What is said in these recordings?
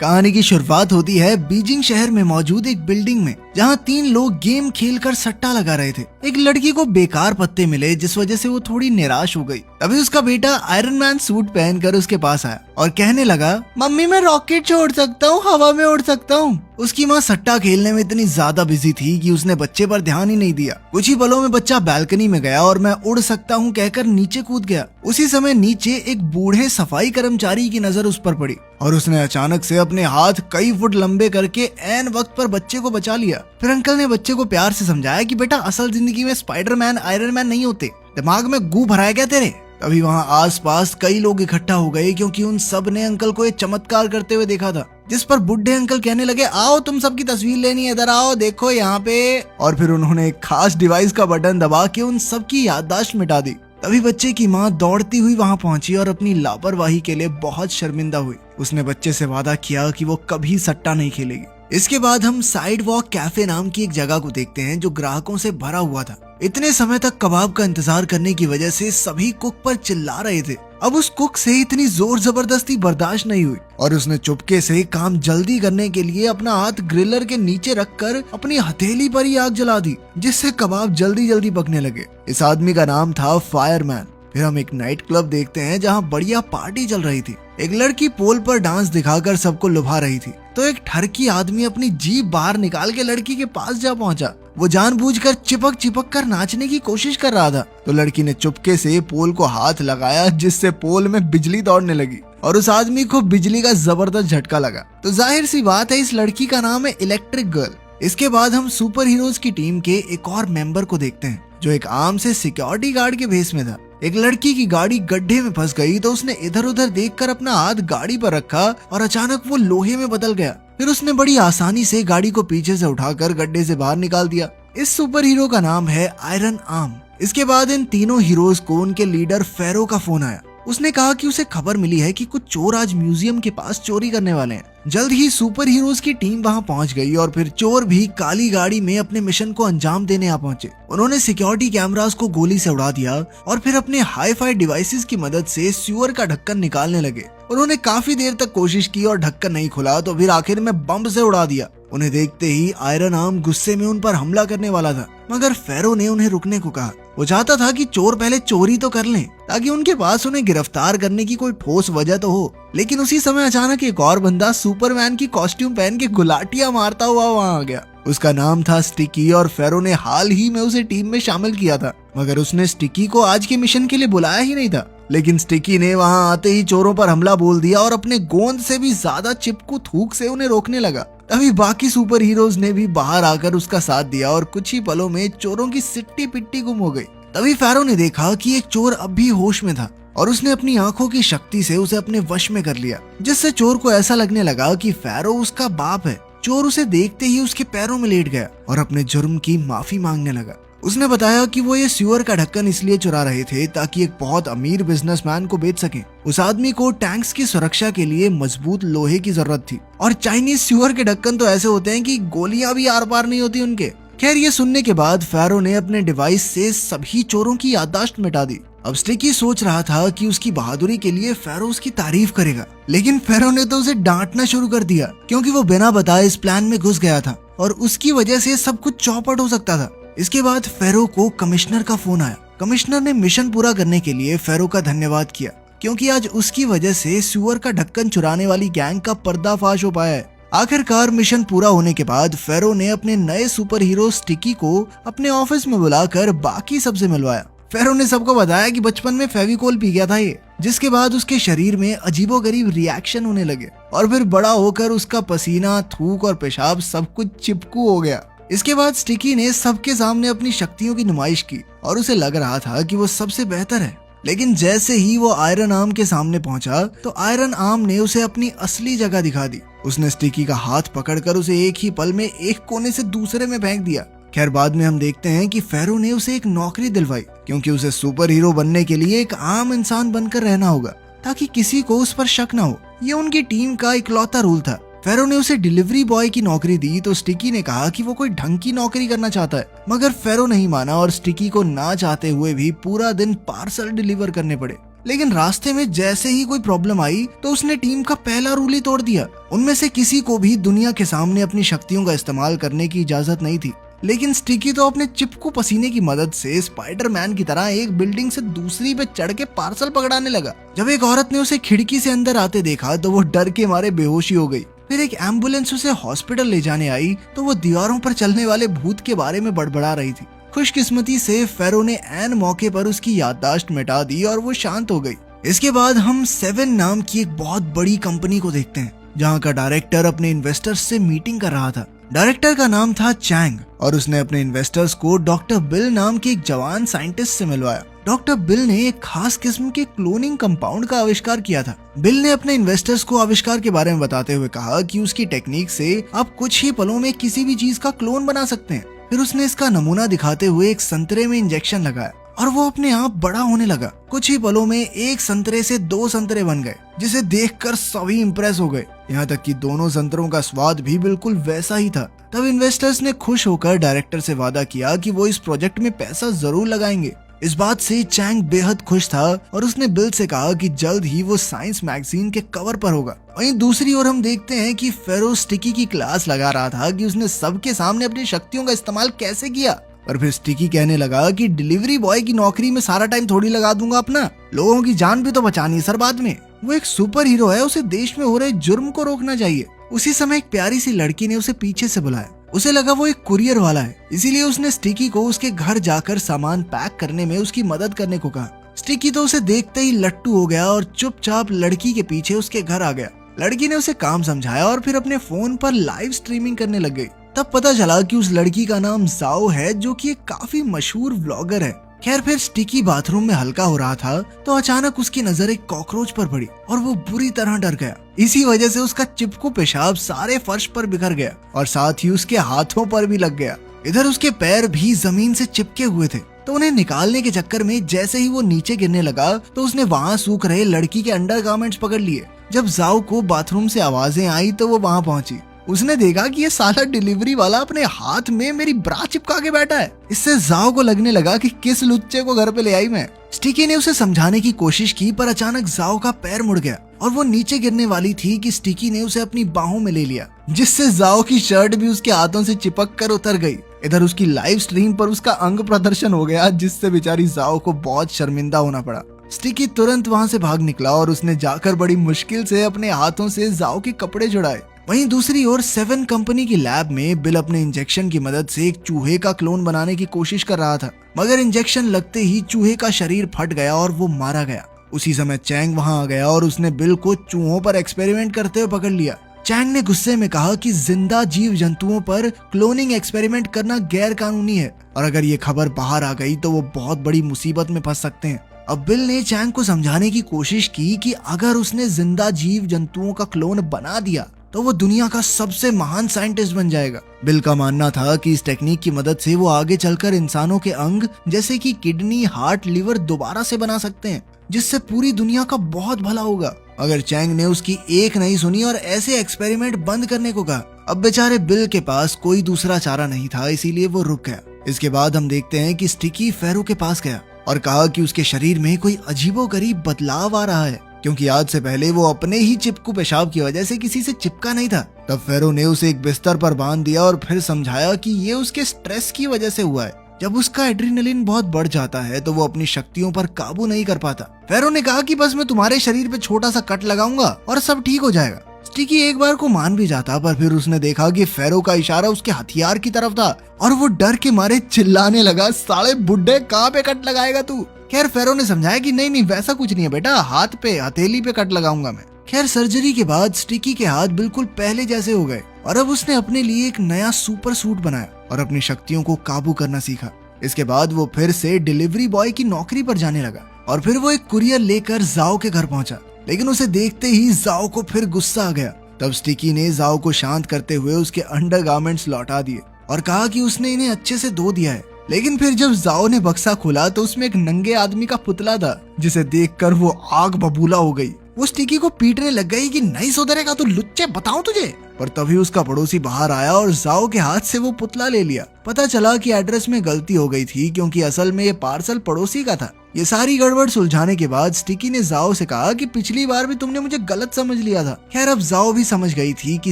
कहानी की शुरुआत होती है बीजिंग शहर में मौजूद एक बिल्डिंग में, जहां 3 लोग गेम खेलकर सट्टा लगा रहे थे। एक लड़की को बेकार पत्ते मिले, जिस वजह से वो थोड़ी निराश हो गई। तभी उसका बेटा आयरन मैन सूट पहनकर उसके पास आया और कहने लगा, मम्मी मैं रॉकेट छोड़ सकता हूँ, हवा में उड़ सकता हूँ। उसकी माँ सट्टा खेलने में इतनी ज्यादा बिजी थी कि उसने बच्चे पर ध्यान ही नहीं दिया। कुछ ही पलों में बच्चा बालकनी में गया और मैं उड़ सकता हूँ कहकर नीचे कूद गया। उसी समय नीचे एक बूढ़े सफाई कर्मचारी की नजर उस पर पड़ी और उसने अचानक से अपने हाथ कई फुट लंबे करके ऐन वक्त पर बच्चे को बचा लिया। फिर अंकल ने बच्चे को प्यार से समझाया कि बेटा असल जिंदगी में स्पाइडरमैन आयरन मैन नहीं होते, दिमाग में गू भराया क्या तेरे। तभी वहाँ आसपास कई लोग इकट्ठा हो गए, क्योंकि उन सब ने अंकल को एक चमत्कार करते हुए देखा था। जिस पर बुढ़े अंकल कहने लगे, आओ तुम सबकी तस्वीर लेनी है, इधर आओ देखो यहाँ पे। और फिर उन्होंने एक खास डिवाइस का बटन दबा के उन सबकी याददाश्त मिटा दी। तभी बच्चे की माँ दौड़ती हुई वहाँ पहुंची और अपनी लापरवाही के लिए बहुत शर्मिंदा हुई। उसने बच्चे से वादा किया कि वो कभी सट्टा नहीं खेलेगी। इसके बाद हम साइड वॉक कैफे नाम की एक जगह को देखते हैं, जो ग्राहकों से भरा हुआ था। इतने समय तक कबाब का इंतजार करने की वजह से सभी कुक पर चिल्ला रहे थे। अब उस कुक से इतनी जोर जबरदस्ती बर्दाश्त नहीं हुई और उसने चुपके से काम जल्दी करने के लिए अपना हाथ ग्रिलर के नीचे रखकर अपनी हथेली पर ही आग जला दी, जिससे कबाब जल्दी जल्दी पकने लगे। इस आदमी का नाम था फायरमैन। फिर हम एक नाइट क्लब देखते हैं, जहाँ बढ़िया पार्टी चल रही थी। एक लड़की पोल पर डांस दिखाकर सबको लुभा रही थी, तो एक ठरकी आदमी अपनी जीभ बाहर निकाल के लड़की के पास जा पहुंचा। वो जानबूझकर चिपक चिपक कर नाचने की कोशिश कर रहा था, तो लड़की ने चुपके से पोल को हाथ लगाया, जिससे पोल में बिजली दौड़ने लगी और उस आदमी को बिजली का जबरदस्त झटका लगा। तो जाहिर सी बात है, इस लड़की का नाम है इलेक्ट्रिक गर्ल। इसके बाद हम सुपर हीरोज की टीम के एक और मेंबर को देखते हैं, जो एक आम से सिक्योरिटी गार्ड के भेस में था। एक लड़की की गाड़ी गड्ढे में फंस गई, तो उसने इधर उधर देखकर अपना हाथ गाड़ी पर रखा और अचानक वो लोहे में बदल गया। फिर उसने बड़ी आसानी से गाड़ी को पीछे से उठाकर गड्ढे से बाहर निकाल दिया। इस सुपर हीरो का नाम है आयरन आर्म। इसके बाद इन तीनों हीरोज को उनके लीडर फेरो का फोन आया। उसने कहा कि उसे खबर मिली है कि कुछ चोर आज म्यूजियम के पास चोरी करने वाले हैं। जल्द ही सुपर हीरोज की टीम वहां पहुंच गई और फिर चोर भी काली गाड़ी में अपने मिशन को अंजाम देने आ पहुंचे। उन्होंने सिक्योरिटी कैमरास को गोली से उड़ा दिया और फिर अपने हाई-फाई डिवाइसेस की मदद से सीवर का ढक्कन निकालने लगे। उन्होंने काफी देर तक कोशिश की और ढक्कन नहीं खुला, तो फिर आखिर में बम से उड़ा दिया। उन्हें देखते ही आयरन आर्म गुस्से में उन पर हमला करने वाला था, मगर फेरो ने उन्हें रुकने को कहा। वो चाहता था कि चोर पहले चोरी तो कर लें, ताकि उनके पास उन्हें गिरफ्तार करने की कोई ठोस वजह तो हो। लेकिन उसी समय अचानक एक और बंदा सुपरमैन की कॉस्ट्यूम पहन के गुलाटियां मारता हुआ वहां आ गया। उसका नाम था स्टिकी और फेरो ने हाल ही में उसे टीम में शामिल किया था, मगर उसने स्टिकी को आज के मिशन के लिए बुलाया ही नहीं था। लेकिन स्टिकी ने वहां आते ही चोरों पर हमला बोल दिया और अपने गोंद से भी ज्यादा चिपकू थूक से उन्हें रोकने लगा। तभी बाकी सुपर हीरोज ने भी बाहर आकर उसका साथ दिया और कुछ ही पलों में चोरों की सिट्टी पिट्टी गुम हो गई। तभी फेरो ने देखा कि एक चोर अब भी होश में था और उसने अपनी आंखों की शक्ति से उसे अपने वश में कर लिया, जिससे चोर को ऐसा लगने लगा कि फेरो उसका बाप है। चोर उसे देखते ही उसके पैरों में लेट गया और अपने जुर्म की माफी मांगने लगा। उसने बताया कि वो ये सीवर का ढक्कन इसलिए चुरा रहे थे ताकि एक बहुत अमीर बिजनेसमैन को बेच सकें। उस आदमी को टैंक्स की सुरक्षा के लिए मजबूत लोहे की जरूरत थी और चाइनीज सीवर के ढक्कन तो ऐसे होते हैं कि गोलियां भी आर पार नहीं होती उनके। खैर, ये सुनने के बाद फेरो ने अपने डिवाइस से सभी चोरों की याददाश्त मिटा दी। अब स्टिकी सोच रहा था कि उसकी बहादुरी के लिए फेरो उसकी तारीफ करेगा, लेकिन फेरो ने तो उसे डांटना शुरू कर दिया, क्योंकि वो बिना बताए इस प्लान में घुस गया था और उसकी वजह से सब कुछ चौपट हो सकता था। इसके बाद फेरो को कमिश्नर का फोन आया। कमिश्नर ने मिशन पूरा करने के लिए फेरो का धन्यवाद किया, क्योंकि आज उसकी वजह से सीवर का ढक्कन चुराने वाली गैंग का पर्दाफाश हो पाया है। आखिरकार मिशन पूरा होने के बाद फेरो ने अपने नए सुपर हीरो स्टिकी को अपने ऑफिस में बुलाकर बाकी सबसे मिलवाया। फेरो ने सबको बताया कि बचपन में फेविकोल पी गया था ये, जिसके बाद उसके शरीर में अजीबोगरीब रिएक्शन होने लगे और फिर बड़ा होकर उसका पसीना, थूक और पेशाब सब कुछ चिपकू हो गया। इसके बाद स्टिकी ने सबके सामने अपनी शक्तियों की नुमाइश की और उसे लग रहा था कि वो सबसे बेहतर है। लेकिन जैसे ही वो आयरन आर्म के सामने पहुंचा, तो आयरन आर्म ने उसे अपनी असली जगह दिखा दी। उसने स्टिकी का हाथ पकड़कर उसे एक ही पल में एक कोने से दूसरे में फेंक दिया। खैर, बाद में हम देखते हैं कि फेरो ने उसे एक नौकरी दिलवाई, क्योंकि उसे सुपर हीरो बनने के लिए एक आम इंसान बनकर रहना होगा, ताकि किसी को उस पर शक न हो। ये उनकी टीम का इकलौता रूल था। फेरो ने उसे डिलीवरी बॉय की नौकरी दी, तो स्टिकी ने कहा कि वो कोई ढंग की नौकरी करना चाहता है, मगर फेरो नहीं माना और स्टिकी को ना चाहते हुए भी पूरा दिन पार्सल डिलीवर करने पड़े। लेकिन रास्ते में जैसे ही कोई प्रॉब्लम आई तो उसने टीम का पहला रूल ही तोड़ दिया। उनमें से किसी को भी दुनिया के सामने अपनी शक्तियों का इस्तेमाल करने की इजाजत नहीं थी, लेकिन स्टिकी तो अपने चिपकू पसीने की मदद से स्पाइडरमैन की तरह एक बिल्डिंग से दूसरी पे चढ़ के पार्सल पकड़ाने लगा। जब एक औरत ने उसे खिड़की से अंदर आते देखा तो वो डर के मारे बेहोशी हो गई। फिर एक एम्बुलेंस उसे हॉस्पिटल ले जाने आई तो वो दीवारों पर चलने वाले भूत के बारे में बड़बड़ा रही थी। खुशकिस्मती से फेरो ने ऐन मौके पर उसकी याददाश्त मिटा दी और वो शांत हो गई। इसके बाद हम 7 नाम की एक बहुत बड़ी कंपनी को देखते हैं, जहाँ का डायरेक्टर अपने इन्वेस्टर्स से मीटिंग कर रहा था। डायरेक्टर का नाम था चैंग और उसने अपने इन्वेस्टर्स को डॉक्टर बिल नाम के एक जवान साइंटिस्ट से मिलवाया। डॉक्टर बिल ने एक खास किस्म के क्लोनिंग कंपाउंड का आविष्कार किया था। बिल ने अपने इन्वेस्टर्स को आविष्कार के बारे में बताते हुए कहा कि उसकी टेक्निक से आप कुछ ही पलों में किसी भी चीज का क्लोन बना सकते हैं। फिर उसने इसका नमूना दिखाते हुए एक संतरे में इंजेक्शन लगाया और वो अपने आप बड़ा होने लगा। कुछ ही पलों में एक संतरे से 2 संतरे बन गए, जिसे देखकर सभी इम्प्रेस हो गए, यहाँ तक कि दोनों संतरों का स्वाद भी बिल्कुल वैसा ही था। तब इन्वेस्टर्स ने खुश होकर डायरेक्टर से वादा किया कि वो इस प्रोजेक्ट में पैसा जरूर लगाएंगे। इस बात से चैंग बेहद खुश था और उसने बिल से कहा कि जल्द ही वो साइंस मैगजीन के कवर पर होगा। वहीं दूसरी ओर हम देखते हैं कि फेरो स्टिकी की क्लास लगा रहा था कि उसने सबके सामने अपनी शक्तियों का इस्तेमाल कैसे किया। और फिर स्टिकी कहने लगा कि डिलीवरी बॉय की नौकरी में सारा टाइम थोड़ी लगा दूंगा अपना, लोगों की जान भी तो बचानी है सर बाद में। वो एक सुपर हीरो है, उसे देश में हो रहे जुर्म को रोकना चाहिए। उसी समय एक प्यारी सी लड़की ने उसे पीछे से बुलाया। उसे लगा वो एक कुरियर वाला है, इसीलिए उसने स्टिकी को उसके घर जाकर सामान पैक करने में उसकी मदद करने को कहा। स्टिकी तो उसे देखते ही लट्टू हो गया और चुपचाप लड़की के पीछे उसके घर आ गया। लड़की ने उसे काम समझाया और फिर अपने फोन पर लाइव स्ट्रीमिंग करने लग गई। तब पता चला कि उस लड़की का नाम जाओ है, जो कि एक काफी मशहूर व्लॉगर है। खैर फिर स्टिकी बाथरूम में हल्का हो रहा था तो अचानक उसकी नजर एक कॉकरोच पर पड़ी और वो बुरी तरह डर गया। इसी वजह से उसका चिपकू पेशाब सारे फर्श पर बिखर गया और साथ ही उसके हाथों पर भी लग गया। इधर उसके पैर भी जमीन से चिपके हुए थे, तो उन्हें निकालने के चक्कर में जैसे ही वो नीचे गिरने लगा तो उसने वहाँ सूख रहे लड़की के अंडरगारमेंट्स पकड़ लिए। जब जाओ को बाथरूम से आवाजें आई तो वो वहाँ पहुंची। उसने देखा कि ये साला डिलीवरी वाला अपने हाथ में मेरी ब्रा चिपका के बैठा है। इससे जाओ को लगने लगा कि किस लुच्चे को घर पे ले आई मैं। स्टिकी ने उसे समझाने की कोशिश की पर अचानक जाओ का पैर मुड़ गया और वो नीचे गिरने वाली थी कि स्टिकी ने उसे अपनी बाहों में ले लिया, जिससे जाओ की शर्ट भी उसके हाथों से चिपक कर उतर गई। इधर उसकी लाइव स्ट्रीम पर उसका अंग प्रदर्शन हो गया, जिससे बेचारी जाओ को बहुत शर्मिंदा होना पड़ा। स्टिकी तुरंत वहाँ से भाग निकला और उसने जाकर बड़ी मुश्किल से अपने हाथों से जाओ के कपड़े जुड़ाए। वहीं दूसरी ओर 7 कंपनी की लैब में बिल अपने इंजेक्शन की मदद से एक चूहे का क्लोन बनाने की कोशिश कर रहा था, मगर इंजेक्शन लगते ही चूहे का शरीर फट गया और वो मारा गया। उसी समय चैंग वहां आ गया और उसने बिल को चूहों पर एक्सपेरिमेंट करते हुए पकड़ लिया। चैंग ने गुस्से में कहा कि जिंदा जीव जंतुओं पर क्लोनिंग एक्सपेरिमेंट करना गैर कानूनी है और अगर ये खबर बाहर आ गई तो वो बहुत बड़ी मुसीबत में फंस सकते हैं। अब बिल ने चैंग को समझाने की कोशिश की कि अगर उसने जिंदा जीव जंतुओं का क्लोन बना दिया तो वो दुनिया का सबसे महान साइंटिस्ट बन जाएगा। बिल का मानना था कि इस टेक्निक की मदद से वो आगे चलकर इंसानों के अंग जैसे कि किडनी, हार्ट, लिवर दोबारा से बना सकते हैं, जिससे पूरी दुनिया का बहुत भला होगा। अगर चैंग ने उसकी एक नहीं सुनी और ऐसे एक्सपेरिमेंट बंद करने को कहा। अब बेचारे बिल के पास कोई दूसरा चारा नहीं था, इसीलिए वो रुक गया। इसके बाद हम देखते हैं कि स्टिकी फेरो के पास गया और कहा कि उसके शरीर में कोई अजीबोगरीब बदलाव आ रहा है, क्योंकि आज से पहले वो अपने ही चिपकू पेशाब की वजह से किसी से चिपका नहीं था। तब फेरो ने उसे एक बिस्तर पर बांध दिया और फिर समझाया कि ये उसके स्ट्रेस की वजह से हुआ है। जब उसका एड्रेनलिन बहुत बढ़ जाता है तो वो अपनी शक्तियों पर काबू नहीं कर पाता। फेरो ने कहा कि बस मैं तुम्हारे शरीर पे छोटा सा कट लगाऊंगा और सब ठीक हो जाएगा। स्टिकी एक बार को मान भी जाता, पर फिर उसने देखा कि फेरो का इशारा उसके हथियार की तरफ था और वो डर के मारे चिल्लाने लगा, साले बुड्ढे कहाँ पे कट लगाएगा तू। खैर फेरो ने समझाया कि नहीं वैसा कुछ नहीं है बेटा, हाथ पे हथेली पे कट लगाऊंगा मैं। खैर सर्जरी के बाद स्टिकी के हाथ बिल्कुल पहले जैसे हो गए और अब उसने अपने लिए एक नया सुपर सूट बनाया और अपनी शक्तियों को काबू करना सीखा। इसके बाद वो फिर से डिलीवरी बॉय की नौकरी पर जाने लगा और फिर वो एक कुरियर लेकर जाओ के घर पहुंचा, लेकिन उसे देखते ही जाओ को फिर गुस्सा आ गया। तब स्टिकी ने जाओ को शांत करते हुए उसके अंडरगारमेंट्स लौटा दिए और कहा कि उसने इन्हें अच्छे से धो दिया है। लेकिन फिर जब जाओ ने बक्सा खोला तो उसमें एक नंगे आदमी का पुतला था, जिसे देखकर वो आग बबूला हो गई। वो स्टिकी को पीटने लग गई कि नहीं सुधरेगा तो लुच्चे, बताऊं तुझे। पर तभी उसका पड़ोसी बाहर आया और जाओ के हाथ से वो पुतला ले लिया। पता चला कि एड्रेस में गलती हो गई थी, क्योंकि असल में ये पार्सल पड़ोसी का था। ये सारी गड़बड़ सुलझाने के बाद स्टिकी ने जाओ से कहा कि पिछली बार भी तुमने मुझे गलत समझ लिया था। खैर अब जाओ भी समझ गई थी कि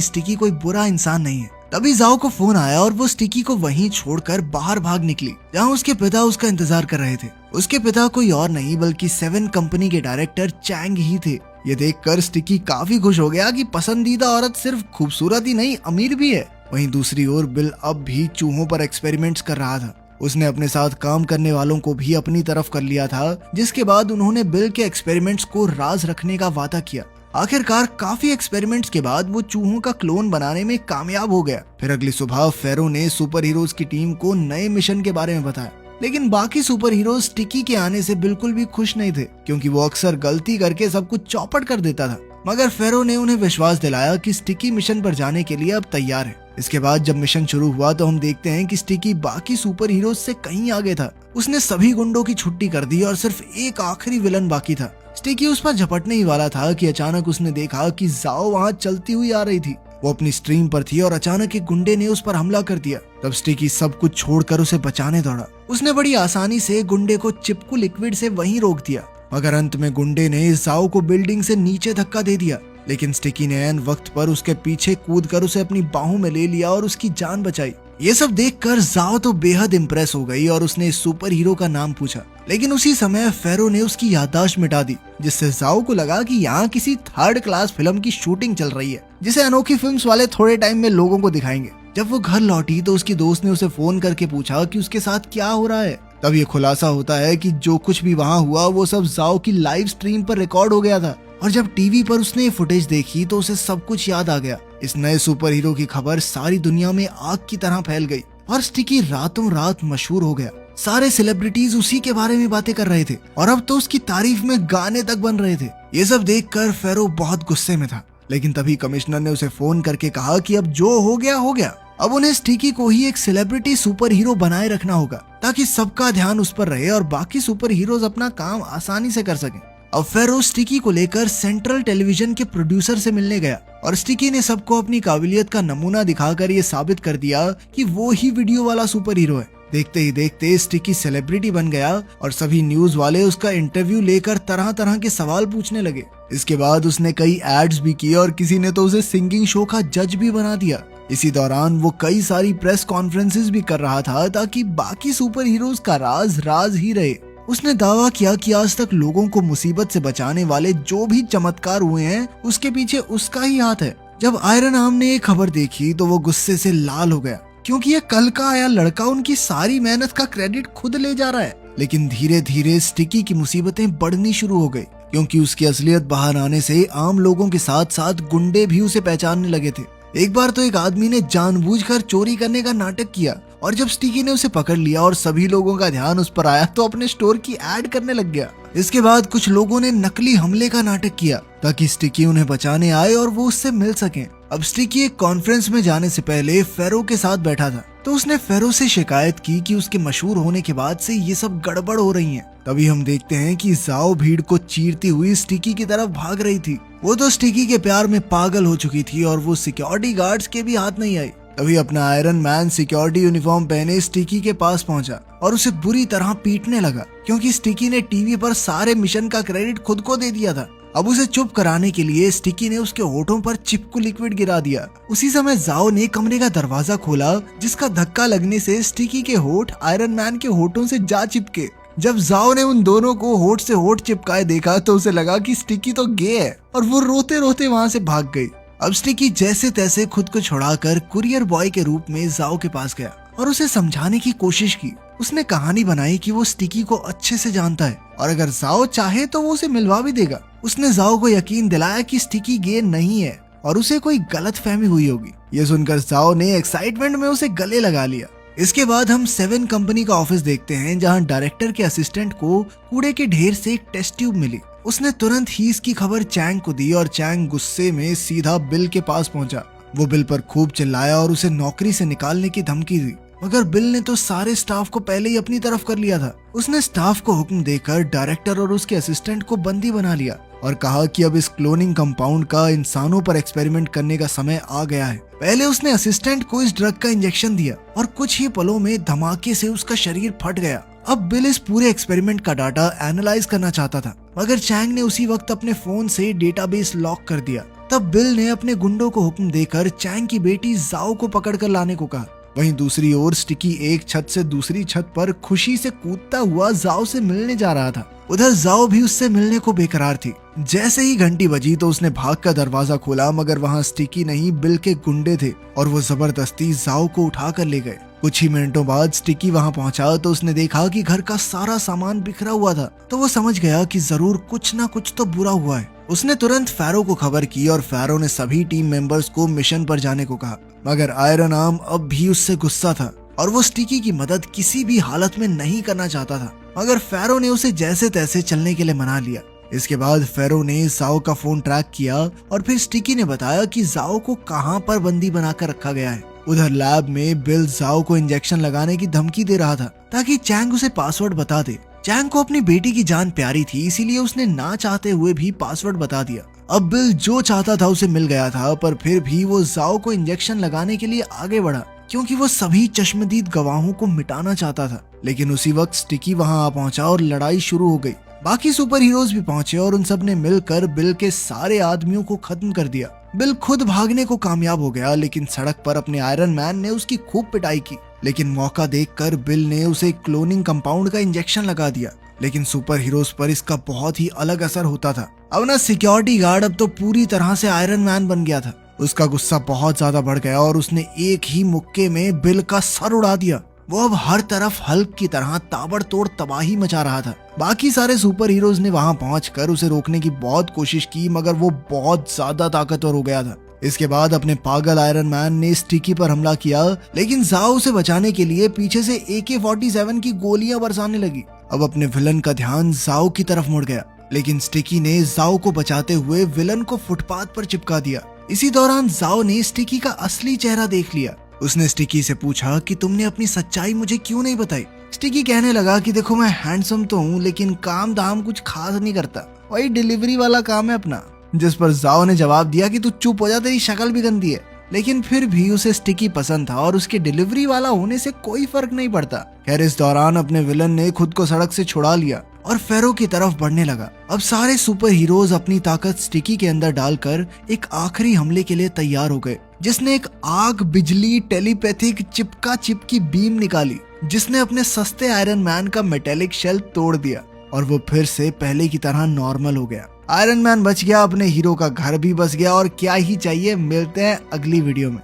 स्टिकी कोई बुरा इंसान नहीं है। तभी जाओ को फोन आया और वो स्टिकी को वहीं छोड़कर बाहर भाग निकली, जहां उसके पिता उसका इंतजार कर रहे थे। उसके पिता कोई और नहीं बल्कि 7 कंपनी के डायरेक्टर चैंग ही थे। ये देखकर स्टिकी काफी खुश हो गया कि पसंदीदा औरत सिर्फ खूबसूरत ही नहीं, अमीर भी है। वहीं दूसरी ओर बिल अब भी चूहों पर एक्सपेरिमेंट्स कर रहा था। उसने अपने साथ काम करने वालों को भी अपनी तरफ कर लिया था, जिसके बाद उन्होंने बिल के एक्सपेरिमेंट्स को राज रखने का वादा किया। आखिरकार काफी एक्सपेरिमेंट्स के बाद वो चूहों का क्लोन बनाने में कामयाब हो गया। फिर अगली सुबह फेरो ने सुपर हीरोज की टीम को नए मिशन के बारे में बताया, लेकिन बाकी सुपर हीरोज स्टिकी के आने से बिल्कुल भी खुश नहीं थे, क्योंकि वो अक्सर गलती करके सब कुछ चौपट कर देता था। मगर फेरो ने उन्हें विश्वास दिलाया कि स्टिकी मिशन पर जाने के लिए अब तैयार है। इसके बाद जब मिशन शुरू हुआ तो हम देखते हैं कि स्टिकी बाकी सुपर हीरोज से कहीं आगे था। उसने सभी गुंडों की छुट्टी कर दी और सिर्फ एक आखिरी विलन बाकी था। स्टिकी उस पर झपटने ही वाला था कि अचानक उसने देखा कि जाओ वहाँ चलती हुई आ रही थी। वो अपनी स्ट्रीम पर थी और अचानक एक गुंडे ने उस पर हमला कर दिया। तब स्टिकी सब कुछ छोड़कर उसे बचाने दौड़ा। उसने बड़ी आसानी से गुंडे को चिपकू लिक्विड से वहीं रोक दिया, मगर अंत में गुंडे ने जाओ को बिल्डिंग से नीचे धक्का दे दिया। लेकिन स्टिकी ने ऐन वक्त पर उसके पीछे कूदकर उसे अपनी बाहों में ले लिया और उसकी जान बचाई। ये सब देखकर जाओ तो बेहद इम्प्रेस हो गई और उसने सुपर हीरो का नाम पूछा। लेकिन उसी समय फेरो ने उसकी याददाश्त मिटा दी, जिससे जाओ को लगा कि यहाँ किसी 3rd क्लास फिल्म की शूटिंग चल रही है, जिसे अनोखी फिल्म्स वाले थोड़े टाइम में लोगों को दिखाएंगे। जब वो घर लौटी तो उसकी दोस्त ने उसे फोन करके पूछा कि उसके साथ क्या हो रहा है। तब ये खुलासा होता है कि जो कुछ भी वहाँ हुआ वो सब जाओ की लाइव स्ट्रीम पर रिकॉर्ड हो गया था, और जब टीवी पर उसने ये फुटेज देखी तो उसे सब कुछ याद आ गया। इस नए सुपर हीरो की खबर सारी दुनिया में आग की तरह फैल गई और स्टिकी रातों रात मशहूर हो गया। सारे सेलिब्रिटीज उसी के बारे में बातें कर रहे थे और अब तो उसकी तारीफ में गाने तक बन रहे थे। ये सब देखकर फेरो बहुत गुस्से में था, लेकिन तभी कमिश्नर ने उसे फोन करके कहा कि अब जो हो गया हो गया। अब उन्हें स्टिकी को ही एक सेलिब्रिटी सुपर हीरो बनाए रखना होगा, ताकि सबका ध्यान उस पर रहे और बाकी सुपर हीरोज अपना काम आसानी से कर सकें। अब फेरो स्टिकी को लेकर सेंट्रल टेलीविजन के प्रोड्यूसर से मिलने गया और स्टिकी ने सबको अपनी काबिलियत का नमूना दिखाकर ये साबित कर दिया कि वो ही वीडियो वाला सुपर हीरो है। देखते ही देखते स्टिकी सेलिब्रिटी बन गया और सभी न्यूज वाले उसका इंटरव्यू लेकर तरह तरह के सवाल पूछने लगे। इसके बाद उसने कई एड्स भी किए और किसी ने तो उसे सिंगिंग शो का जज भी बना दिया। इसी दौरान वो कई सारी प्रेस कॉन्फ्रेंसेस भी कर रहा था, ताकि बाकी सुपर हीरोज का राज राज ही रहे। उसने दावा किया कि आज तक लोगों को मुसीबत से बचाने वाले जो भी चमत्कार हुए हैं उसके पीछे उसका ही हाथ है। जब आयरन आर्म ने ये खबर देखी तो वो गुस्से से लाल हो गया, क्योंकि ये कल का आया लड़का उनकी सारी मेहनत का क्रेडिट खुद ले जा रहा है। लेकिन धीरे धीरे स्टिकी की मुसीबतें बढ़नी शुरू हो गई, क्योंकि उसकी असलियत बाहर आने से आम लोगों के साथ साथ गुंडे भी उसे पहचानने लगे थे। एक बार तो एक आदमी ने जानबूझकर चोरी करने का नाटक किया और जब स्टिकी ने उसे पकड़ लिया और सभी लोगों का ध्यान उस पर आया तो अपने स्टोर की ऐड करने लग गया। इसके बाद कुछ लोगों ने नकली हमले का नाटक किया ताकि स्टिकी उन्हें बचाने आए और वो उससे मिल सकें। अब स्टिकी एक कॉन्फ्रेंस में जाने से पहले फेरो के साथ बैठा था, तो उसने फेरो से शिकायत की कि उसके मशहूर होने के बाद से ये सब गड़बड़ हो रही है। तभी हम देखते हैं कि जाओ भीड़ को चीरती हुई स्टिकी की तरफ भाग रही थी। वो तो स्टिकी के प्यार में पागल हो चुकी थी और वो सिक्योरिटी गार्ड्स के भी हाथ नहीं आई। तभी अपना आयरन मैन सिक्योरिटी यूनिफॉर्म पहने स्टिकी के पास पहुंचा और उसे बुरी तरह पीटने लगा, क्योंकि स्टिकी ने टीवी पर सारे मिशन का क्रेडिट खुद को दे दिया था। अब उसे चुप कराने के लिए स्टिकी ने उसके होठों पर चिपकू लिक्विड गिरा दिया। उसी समय जाओ ने कमरे का दरवाजा खोला, जिसका धक्का लगने से स्टिकी के होठ आयरन मैन के होठों से जा चिपके। जब जाओ ने उन दोनों को होठ से होठ चिपकाए देखा तो उसे लगा कि स्टिकी तो गे है और वो रोते रोते वहाँ से भाग गई। अब स्टिकी जैसे तैसे खुद को छुड़ाकर कुरियर बॉय के रूप में जाओ के पास गया और उसे समझाने की कोशिश की। उसने कहानी बनाई कि वो स्टिकी को अच्छे से जानता है और अगर जाओ चाहे तो वो उसे मिलवा भी देगा। उसने जाओ को यकीन दिलाया कि स्टिकी गे नहीं है और उसे कोई गलतफहमी हुई होगी। ये सुनकर जाओ ने एक्साइटमेंट में उसे गले लगा लिया। इसके बाद हम 7 कंपनी का ऑफिस देखते हैं, जहां डायरेक्टर के असिस्टेंट को कूड़े के ढेर से एक टेस्ट ट्यूब मिली। उसने तुरंत ही इसकी खबर चैंग को दी और चैंग गुस्से में सीधा बिल के पास पहुंचा। वो बिल पर खूब चिल्लाया और उसे नौकरी से निकालने की धमकी दी, मगर बिल ने तो सारे स्टाफ को पहले ही अपनी तरफ कर लिया था। उसने स्टाफ को हुक्म देकर डायरेक्टर और उसके असिस्टेंट को बंदी बना लिया और कहा कि अब इस क्लोनिंग कंपाउंड का इंसानों पर एक्सपेरिमेंट करने का समय आ गया है। पहले उसने असिस्टेंट को इस ड्रग का इंजेक्शन दिया और कुछ ही पलों में धमाके से उसका शरीर फट गया। अब बिल इस पूरे एक्सपेरिमेंट का डाटा एनालाइज करना चाहता था, मगर चैंग ने उसी वक्त अपने फोन से डेटाबेस लॉक कर दिया। तब बिल ने अपने गुंडों को हुक्म देकर चैंग की बेटी जाओ को पकड़कर लाने को कहा। वहीं दूसरी ओर स्टिकी एक छत से दूसरी छत पर खुशी से कूदता हुआ जाओ से मिलने जा रहा था। उधर जाओ भी उससे मिलने को बेकरार थी। जैसे ही घंटी बजी तो उसने भागकर दरवाजा खोला, मगर वहां स्टिकी नहीं बिल के गुंडे थे और वो जबरदस्ती जाओ को उठा कर ले गए। कुछ ही मिनटों बाद स्टिकी वहां पहुंचा तो उसने देखा कि घर का सारा सामान बिखरा हुआ था। तो वो समझ गया कि जरूर कुछ ना कुछ तो बुरा हुआ है। उसने तुरंत फैरो को खबर की और फैरो ने सभी टीम मेंबर्स को मिशन पर जाने को कहा, मगर आयरन आर्म अब भी उससे गुस्सा था और वो स्टिकी की मदद किसी भी हालत में नहीं करना चाहता था। मगर फैरो ने उसे जैसे तैसे चलने के लिए मना लिया। इसके बाद फैरो ने जाओ का फोन ट्रैक किया और फिर स्टिकी ने बताया कि जाओ को कहां पर बंदी बनाकर रखा गया है। उधर लैब में बिल जाओ को इंजेक्शन लगाने की धमकी दे रहा था ताकि चैंग उसे पासवर्ड बता दे। चैंग को अपनी बेटी की जान प्यारी थी, इसीलिए उसने ना चाहते हुए भी पासवर्ड बता दिया। अब बिल जो चाहता था उसे मिल गया था, पर फिर भी वो जाओ को इंजेक्शन लगाने के लिए आगे बढ़ा क्योंकि वो सभी चश्मदीद गवाहों को मिटाना चाहता था। लेकिन उसी वक्त स्टिकी वहां आ पहुंचा और लड़ाई शुरू हो गई। बाकी सुपर हीरोज भी पहुंचे और उन सब ने मिलकर बिल के सारे आदमियों को खत्म कर दिया। बिल खुद भागने को कामयाब हो गया, लेकिन सड़क पर अपने आयरन मैन ने उसकी खूब पिटाई की। लेकिन मौका देखकर बिल ने उसे क्लोनिंग कंपाउंड का इंजेक्शन लगा दिया। लेकिन सुपर हीरोज पर इसका बहुत ही अलग असर होता था। अब ना सिक्योरिटी गार्ड अब तो पूरी तरह से आयरन मैन बन गया था। उसका गुस्सा बहुत ज्यादा बढ़ गया और उसने एक ही मुक्के में बिल का सर उड़ा दिया। वो अब हर तरफ हल्क की तरह ताबड़तोड़ तबाही मचा रहा था। बाकी सारे सुपर हीरोज ने वहां पहुंचकर उसे रोकने की बहुत कोशिश की, मगर वो बहुत ज्यादा ताकतवर हो गया था। इसके बाद अपने पागल आयरन मैन ने स्टिकी पर हमला किया, लेकिन जाओ उसे बचाने के लिए पीछे से AK-47 की गोलियां बरसाने लगी। अब अपने विलन का ध्यान जाओ की तरफ मुड़ गया, लेकिन स्टिकी ने जाओ को बचाते हुए विलन को फुटपाथ पर चिपका दिया। इसी दौरान जाओ ने स्टिकी का असली चेहरा देख लिया। उसने स्टिकी से पूछा कि तुमने अपनी सच्चाई मुझे क्यों नहीं बताई। स्टिकी कहने लगा कि देखो मैं हैंडसम तो हूँ, लेकिन काम धाम कुछ खास नहीं करता, वही डिलीवरी वाला काम है अपना। जिस पर जाओ ने जवाब दिया कि तू चुप हो जा, तेरी शक्ल भी गंदी है। लेकिन फिर भी उसे स्टिकी पसंद था और उसके डिलीवरी वाला होने से कोई फर्क नहीं पड़ता। खैर इस दौरान अपने विलन ने खुद को सड़क से छुड़ा लिया और फेरो की तरफ बढ़ने लगा। अब सारे सुपर हीरोज अपनी ताकत स्टिकी के अंदर डालकर एक आखिरी हमले के लिए तैयार हो गए, जिसने एक आग, बिजली, टेलीपैथिक चिपका चिप की बीम निकाली, जिसने अपने सस्ते आयरन मैन का मेटेलिक शेल तोड़ दिया और वो फिर से पहले की तरह नॉर्मल हो गया। आयरन मैन बच गया, अपने हीरो का घर भी बस गया और क्या ही चाहिए। मिलते हैं अगली वीडियो में।